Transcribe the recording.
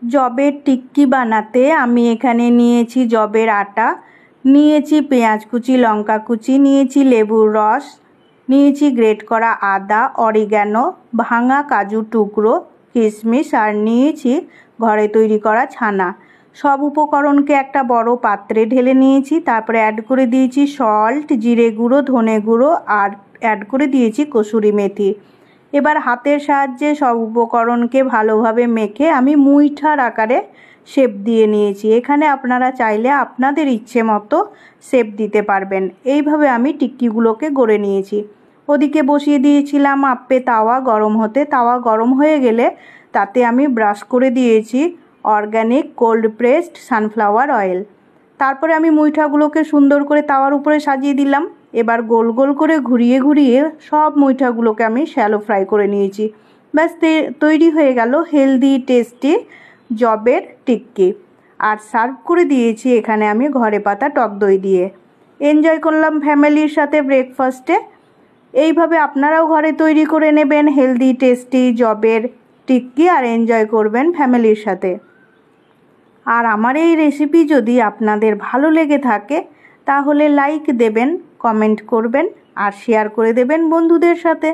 জবের টিক্কি বানাতে আমি এখানে নিয়েছি জবের আটা, নিয়েছি পেঁয়াজ কুচি, লঙ্কা কুচি, নিয়েছি লেবুর রস, নিয়েছি গ্রেট করা আদা, অরিগ্যানো, ভাঙা কাজু টুকরো, কিশমিশ আর নিয়েছি ঘরে তৈরি করা ছানা। সব উপকরণকে একটা বড় পাত্রে ঢেলে নিয়েছি। তারপরে অ্যাড করে দিয়েছি সল্ট, জিরে গুঁড়ো, ধনে গুঁড়ো আর অ্যাড করে দিয়েছি কসুরি মেথি। এবার হাতের সাহায্যে সব উপকরণকে ভালোভাবে মেখে আমি মুইঠার আকারে শেপ দিয়ে নিয়েছি। এখানে আপনারা চাইলে আপনাদের ইচ্ছে মতো শেপ দিতে পারবেন। এইভাবে আমি টিক্কিগুলোকে গড়ে নিয়েছি। ওদিকে বসিয়ে দিয়েছিলাম আপ্পে তাওয়া গরম হতে। তাওয়া গরম হয়ে গেলে তাতে আমি ব্রাশ করে দিয়েছি organic cold pressed sunflower oil. তারপরে আমি মুইঠাগুলোকে সুন্দর করে তাওয়ার উপরে সাজিয়ে দিলাম। এবার গোল গোল করে ঘুরিয়ে ঘুরিয়ে সব মুইঠাগুলোকে আমি শ্যালো ফ্রাই করে নিয়েছি। ব্যাস তৈরি হয়ে গেল হেলদি টেস্টি জবের টিক্কি। আর সার্ভ করে দিয়েছি এখানে আমি ঘরে পাতা টক দই দিয়ে। এনজয় করলাম ফ্যামিলির সাথে ব্রেকফাস্টে। এইভাবে আপনারাও ঘরে তৈরি করে নেবেন হেলদি টেস্টি জবের টিক্কি আর এনজয় করবেন ফ্যামিলির সাথে। আর আমার এই রেসিপি যদি আপনাদের ভালো লেগে থাকে তাহলে লাইক দেবেন, কমেন্ট করবেন আর শেয়ার করে দেবেন বন্ধুদের সাথে।